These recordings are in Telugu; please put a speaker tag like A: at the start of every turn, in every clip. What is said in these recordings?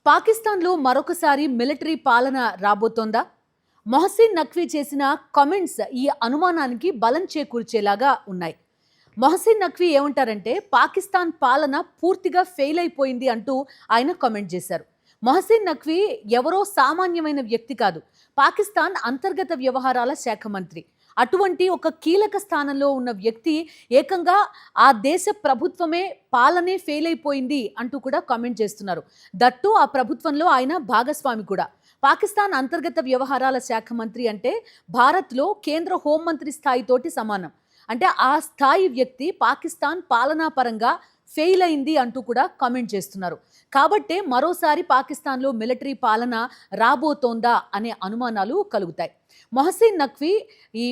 A: పాకిస్తాన్లో మరొకసారి మిలిటరీ పాలన రాబోతోందా? మొహసిన్ నఖ్వీ చేసిన కామెంట్స్ ఈ అనుమానానికి బలం చేకూర్చేలాగా ఉన్నాయి. మొహసిన్ నఖ్వీ ఏమంటారంటే పాకిస్తాన్ పాలన పూర్తిగా ఫెయిల్ అయిపోయింది అంటూ ఆయన కామెంట్ చేశారు. మొహసిన్ నఖ్వీ ఎవరో సామాన్యమైన వ్యక్తి కాదు. పాకిస్తాన్ అంతర్గత వ్యవహారాల శాఖ మంత్రి. అటువంటి ఒక కీలక స్థానంలో ఉన్న వ్యక్తి ఏకంగా ఆ దేశ ప్రభుత్వమే పాలనే ఫెయిల్ అయిపోయింది అంటూ కూడా కామెంట్ చేస్తున్నారు. దట్టు ఆ ప్రభుత్వంలో ఆయన భాగస్వామి కూడా. పాకిస్తాన్ అంతర్గత వ్యవహారాల శాఖ మంత్రి అంటే భారత్లో కేంద్ర హోంమంత్రి స్థాయితోటి సమానం. అంటే ఆ స్థాయి వ్యక్తి పాకిస్తాన్ పాలనా పరంగా ఫెయిల్ అయింది అంటూ కూడా కామెంట్ చేస్తున్నారు. కాబట్టే మరోసారి పాకిస్తాన్లో మిలిటరీ పాలన రాబోతోందా అనే అనుమానాలు కలుగుతాయి. మొహసిన్ నఖ్వీ ఈ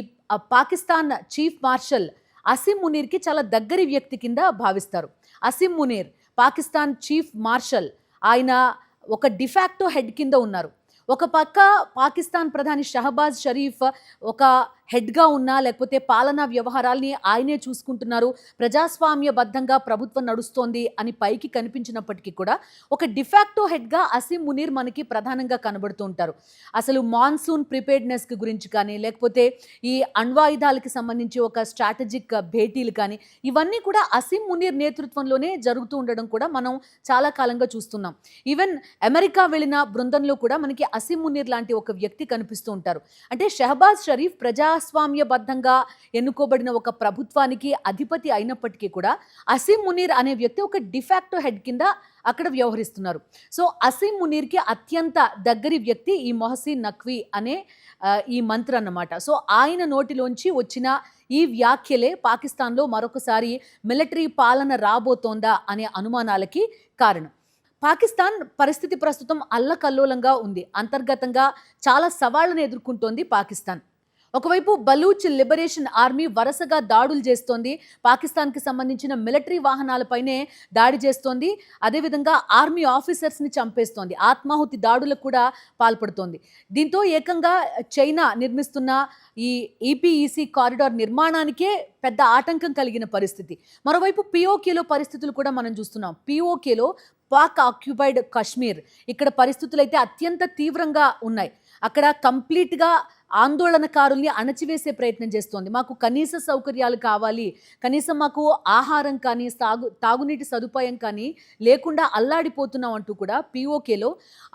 A: పాకిస్తాన్ చీఫ్ మార్షల్ అసిమ్ మునీర్కి చాలా దగ్గరి వ్యక్తి కింద భావిస్తారు. అసిమ్ మునీర్ పాకిస్తాన్ చీఫ్ మార్షల్, ఆయన ఒక డిఫాక్టో హెడ్ కింద ఉన్నారు. ఒక పక్క పాకిస్తాన్ ప్రధాని షహబాజ్ షరీఫ్ ఒక హెడ్గా ఉన్నా లేకపోతే పాలనా వ్యవహారాల్ని ఆయనే చూసుకుంటున్నారు, ప్రజాస్వామ్యబద్ధంగా ప్రభుత్వం నడుస్తోంది అని పైకి కనిపించినప్పటికీ కూడా ఒక డిఫాక్టో హెడ్గా అసిమ్ మునీర్ మనకి ప్రధానంగా కనబడుతూ ఉంటారు. అసలు మాన్సూన్ ప్రిపేర్డ్నెస్ గురించి కానీ లేకపోతే ఈ అణ్వాయుధాలకి సంబంధించి ఒక స్ట్రాటజిక్ భేటీలు కానీ ఇవన్నీ కూడా అసిమ్ మునీర్ నేతృత్వంలోనే జరుగుతూ ఉండడం కూడా మనం చాలా కాలంగా చూస్తున్నాం. ఈవెన్ అమెరికా వెళ్ళిన బృందంలో కూడా మనకి అసిమ్ మునీర్ లాంటి ఒక వ్యక్తి కనిపిస్తూ ఉంటారు. అంటే షహబాజ్ షరీఫ్ ప్రజాస్వామ్యబద్ధంగా ఎన్నుకోబడిన ఒక ప్రభుత్వానికి అధిపతి అయినప్పటికీ కూడా అసిమ్ మునీర్ అనే వ్యక్తి ఒక డిఫాక్టో హెడ్ కింద అక్కడ వ్యవహరిస్తున్నారు. సో అసిమ్ మునీర్కి అత్యంత దగ్గరి వ్యక్తి ఈ మొహసిన్ నఖ్వీ అనే ఈ మంత్రి అన్నమాట. సో ఆయన నోటిలోంచి వచ్చిన ఈ వ్యాఖ్యలే పాకిస్తాన్లో మరొకసారి మిలిటరీ పాలన రాబోతోందా అనే అనుమానాలకి కారణం. పాకిస్తాన్ పరిస్థితి ప్రస్తుతం అల్లకల్లోలంగా ఉంది. అంతర్గతంగా చాలా సవాళ్లను ఎదుర్కొంటోంది పాకిస్తాన్. ఒకవైపు బలూచ్ లిబరేషన్ ఆర్మీ వరుసగా దాడులు చేస్తోంది. పాకిస్తాన్కి సంబంధించిన మిలిటరీ వాహనాలపైనే దాడి చేస్తోంది. అదేవిధంగా ఆర్మీ ఆఫీసర్స్ని చంపేస్తోంది. ఆత్మాహుతి దాడులకు కూడా పాల్పడుతోంది. దీంతో ఏకంగా చైనా నిర్మిస్తున్న ఈ ఈపీఈసీ కారిడార్ నిర్మాణానికే పెద్ద ఆటంకం కలిగిన పరిస్థితి. మరోవైపు పిఓకేలో పరిస్థితులు కూడా మనం చూస్తున్నాం. పిఓకేలో పాక్ ఆక్యుపైడ్ కాశ్మీర్, ఇక్కడ పరిస్థితులు అయితే అత్యంత తీవ్రంగా ఉన్నాయి. అక్కడ కంప్లీట్గా ఆందోళనకారుల్ని అణచివేసే ప్రయత్నం చేస్తోంది. మాకు కనీస సౌకర్యాలు కావాలి, కనీసం మాకు ఆహారం కానీ తాగునీటి సదుపాయం కానీ లేకుండా అల్లాడిపోతున్నాం అంటూ కూడా పిఓకేలో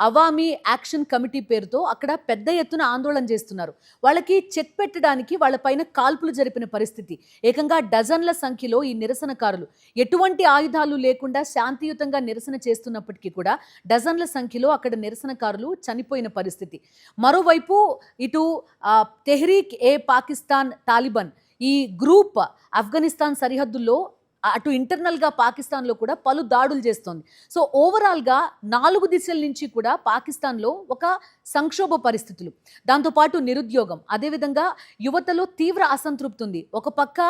A: అవామీ యాక్షన్ కమిటీ పేరుతో అక్కడ పెద్ద ఎత్తున ఆందోళన చేస్తున్నారు. వాళ్ళకి చెక్ పెట్టడానికి వాళ్ళపైన కాల్పులు జరిపిన పరిస్థితి. ఏకంగా డజన్ల సంఖ్యలో ఈ నిరసనకారులు ఎటువంటి ఆయుధాలు లేకుండా శాంతియుతంగా నిరసన చేస్తున్నప్పటికీ కూడా డజన్ల సంఖ్యలో అక్కడ నిరసనకారులు చనిపోయిన పరిస్థితి. మరోవైపు ఇటు తెహ్రీక్ ఏ పాకిస్తాన్ తాలిబాన్ ఈ గ్రూప్ ఆఫ్ఘనిస్తాన్ సరిహద్దుల్లో అటు ఇంటర్నల్గా పాకిస్తాన్లో కూడా పలు దాడులు చేస్తోంది. సో ఓవరాల్గా 4 దిశల నుంచి కూడా పాకిస్తాన్లో ఒక సంక్షోభ పరిస్థితులు, దాంతోపాటు నిరుద్యోగం, అదేవిధంగా యువతలో తీవ్ర అసంతృప్తి ఉంది. ఒక పక్క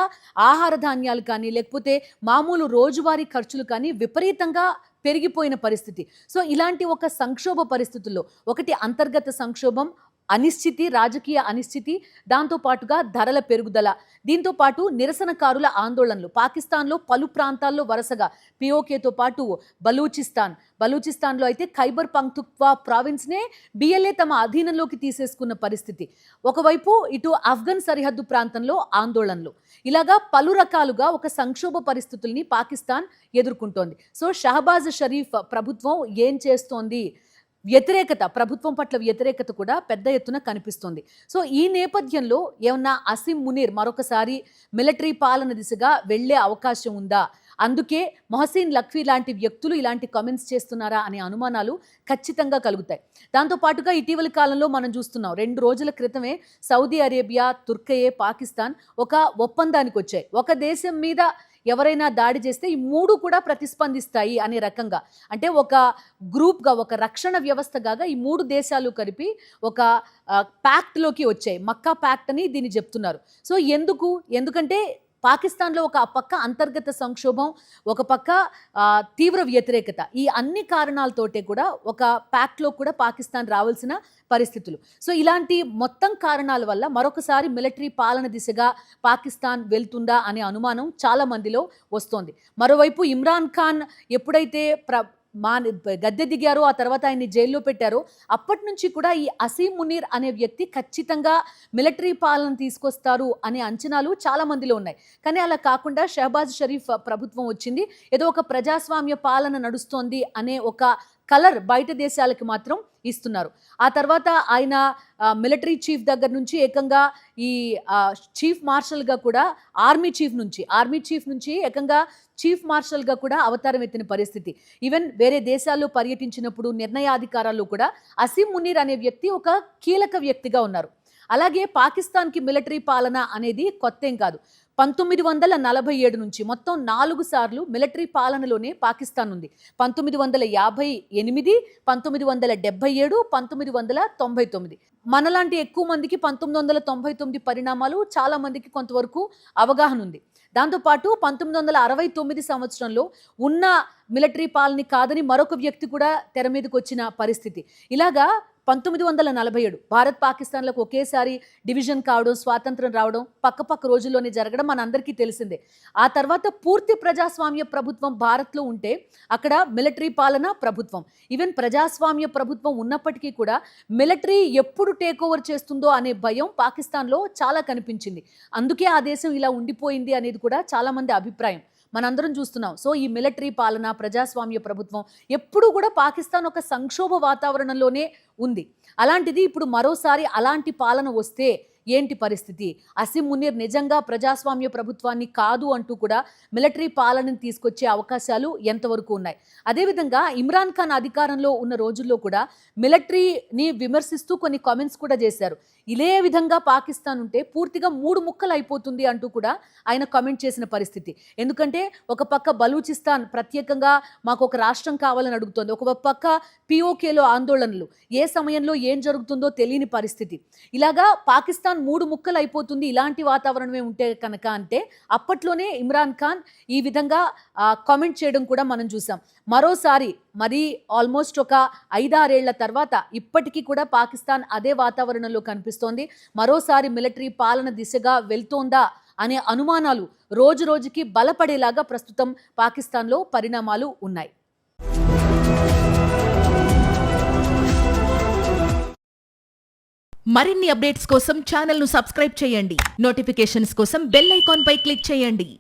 A: ఆహార ధాన్యాలు కానీ లేకపోతే మామూలు రోజువారీ ఖర్చులు కానీ విపరీతంగా పెరిగిపోయిన పరిస్థితి. సో ఇలాంటి ఒక సంక్షోభ పరిస్థితుల్లో ఒకటి అంతర్గత సంక్షోభం, అనిశ్చితి, రాజకీయ అనిశ్చితి, దాంతోపాటుగా ధరల పెరుగుదల, దీంతోపాటు నిరసనకారుల ఆందోళనలు. పాకిస్తాన్లో పలు ప్రాంతాల్లో వరుసగా పిఓకేతో పాటు బలూచిస్తాన్లో అయితే ఖైబర్ పఖ్తూన్ఖ్వా ప్రావిన్స్నే బిఎల్ఏ తమ అధీనంలోకి తీసేసుకున్న పరిస్థితి. ఒకవైపు ఇటు ఆఫ్ఘన్ సరిహద్దు ప్రాంతంలో ఆందోళనలు, ఇలాగా పలు రకాలుగా ఒక సంక్షోభ పరిస్థితుల్ని పాకిస్తాన్ ఎదుర్కొంటోంది. సో షహబాజ్ షరీఫ్ ప్రభుత్వం ఏం చేస్తోంది? వ్యతిరేకత, ప్రభుత్వం పట్ల వ్యతిరేకత కూడా పెద్ద ఎత్తున కనిపిస్తోంది. సో ఈ నేపథ్యంలో ఏమన్నా అసిమ్ మునీర్ మరొకసారి మిలిటరీ పాలన దిశగా వెళ్లే అవకాశం ఉందా? అందుకే మొహసిన్ నఖ్వీ లాంటి వ్యక్తులు ఇలాంటి కామెంట్స్ చేస్తున్నారా అనే అనుమానాలు ఖచ్చితంగా కలుగుతాయి. దాంతోపాటుగా ఇటీవలి కాలంలో మనం చూస్తున్నాం, 2 రోజుల క్రితమే సౌదీ అరేబియా, తుర్కయే, పాకిస్తాన్ ఒక ఒప్పందానికి వచ్చాయి. ఒక దేశం మీద ఎవరైనా దాడి చేస్తే ఈ 3 కూడా ప్రతిస్పందిస్తాయి అనే రకంగా, అంటే ఒక గ్రూప్గా, ఒక రక్షణ వ్యవస్థగా ఈ 3 దేశాలు కలిపి ఒక ప్యాక్ట్లోకి వచ్చాయి. మక్కా ప్యాక్ట్ అని దీన్ని చెప్తున్నారు. సో ఎందుకంటే పాకిస్తాన్లో ఒక పక్క అంతర్గత సంక్షోభం, ఒక పక్క తీవ్ర వ్యతిరేకత, ఈ అన్ని కారణాలతోటే కూడా ఒక ప్యాక్ట్లో కూడా పాకిస్తాన్ రావాల్సిన పరిస్థితులు. సో ఇలాంటి మొత్తం కారణాల వల్ల మరొకసారి మిలిటరీ పాలన దిశగా పాకిస్తాన్ వెళ్తుందా అనే అనుమానం చాలా మందిలో వస్తోంది. మరోవైపు ఇమ్రాన్ ఖాన్ ఎప్పుడైతే గద్దె దిగారో, ఆ తర్వాత ఆయన్ని జైల్లో పెట్టారో అప్పటి నుంచి కూడా ఈ అసీం మునీర్ అనే వ్యక్తి ఖచ్చితంగా మిలిటరీ పాలన తీసుకొస్తారు అనే అంచనాలు చాలా మందిలో ఉన్నాయి. కానీ అలా కాకుండా షహబాజ్ షరీఫ్ ప్రభుత్వం వచ్చింది. ఏదో ఒక ప్రజాస్వామ్య పాలన నడుస్తోంది అనే ఒక కలర్ బయట దేశాలకు మాత్రం ఇస్తున్నారు. ఆ తర్వాత ఆయన మిలిటరీ చీఫ్ దగ్గర నుంచి ఏకంగా ఈ చీఫ్ మార్షల్గా కూడా ఆర్మీ చీఫ్ నుంచి ఏకంగా చీఫ్ మార్షల్గా కూడా అవతారం ఎత్తిన పరిస్థితి. ఈవెన్ వేరే దేశాల్లో పర్యటించినప్పుడు నిర్ణయాధికారాల్లో కూడా అసీం మునీర్ అనే వ్యక్తి ఒక కీలక వ్యక్తిగా ఉన్నారు. అలాగే పాకిస్తాన్కి మిలిటరీ పాలన అనేది కొత్తేం కాదు. 1947 నుంచి మొత్తం 4 సార్లు మిలిటరీ పాలనలోనే పాకిస్తాన్ ఉంది. 1958, 1977, 1999. మనలాంటి ఎక్కువ మందికి 1999 పరిణామాలు చాలా మందికి కొంతవరకు అవగాహన ఉంది. దాంతోపాటు 1969 సంవత్సరంలో ఉన్న మిలిటరీ పాలన కాదని మరొక వ్యక్తి కూడా తెర మీదకి వచ్చిన పరిస్థితి. ఇలాగా 1947 భారత్ పాకిస్తాన్లకు ఒకేసారి డివిజన్ కావడం, స్వాతంత్రం రావడం పక్క రోజుల్లోనే జరగడం మనందరికీ తెలిసిందే. ఆ తర్వాత పూర్తి ప్రజాస్వామ్య ప్రభుత్వం భారత్లో ఉంటే అక్కడ మిలిటరీ పాలన ప్రభుత్వం. ఈవెన్ ప్రజాస్వామ్య ప్రభుత్వం ఉన్నప్పటికీ కూడా మిలిటరీ ఎప్పుడు టేక్ ఓవర్ చేస్తుందో అనే భయం పాకిస్తాన్లో చాలా కనిపించింది. అందుకే ఆ దేశం ఇలా ఉండిపోయింది అనేది కూడా చాలా మంది అభిప్రాయం. మనందరం చూస్తున్నాం. సో ఈ మిలిటరీ పాలన, ప్రజాస్వామ్య ప్రభుత్వం ఎప్పుడూ కూడా పాకిస్తాన్ ఒక సంక్షోభ వాతావరణంలోనే ఉంది. అలాంటిది ఇప్పుడు మరోసారి అలాంటి పాలన వస్తే ఏంటి పరిస్థితి? అసీం మునీర్ నిజంగా ప్రజాస్వామ్య ప్రభుత్వాన్ని కాదు అంటూ కూడా మిలిటరీ పాలనని తీసుకొచ్చే అవకాశాలు ఎంతవరకు ఉన్నాయి? అదేవిధంగా ఇమ్రాన్ ఖాన్ అధికారంలో ఉన్న రోజుల్లో కూడా మిలిటరీని విమర్శిస్తూ కొన్ని కామెంట్స్ కూడా చేశారు. ఇదే విధంగా పాకిస్తాన్ ఉంటే పూర్తిగా 3 ముక్కలు అయిపోతుంది అంటూ కూడా ఆయన కామెంట్ చేసిన పరిస్థితి. ఎందుకంటే ఒక పక్క బలూచిస్తాన్ ప్రత్యేకంగా మాకు ఒక రాష్ట్రం కావాలని అడుగుతోంది. ఒక పక్క పిఓకేలో ఆందోళనలు, ఏ సమయంలో ఏం జరుగుతుందో తెలియని పరిస్థితి. ఇలాగా పాకిస్తాన్ 3 ముక్కలు అయిపోతుంది ఇలాంటి వాతావరణమే ఉంటే కనుక అంటే అప్పట్లోనే ఇమ్రాన్ ఖాన్ ఈ విధంగా కామెంట్ చేయడం కూడా మనం చూసాం. మరోసారి మరి ఆల్మోస్ట్ ఒక 5-6 ఏళ్ల తర్వాత ఇప్పటికీ కూడా పాకిస్తాన్ అదే వాతావరణంలో కనిపిస్తోంది. మరోసారి మిలిటరీ పాలన దిశగా వెళ్తోందా అనే అనుమానాలు రోజు రోజుకి బలపడేలాగా ప్రస్తుతం పాకిస్తాన్లో పరిణామాలు ఉన్నాయి.
B: మరిన్ని అప్డేట్స్ కోసం ఛానల్ ను సబ్స్క్రైబ్ చేయండి. నోటిఫికేషన్స్ కోసం బెల్ ఐకాన్ పై క్లిక్ చేయండి.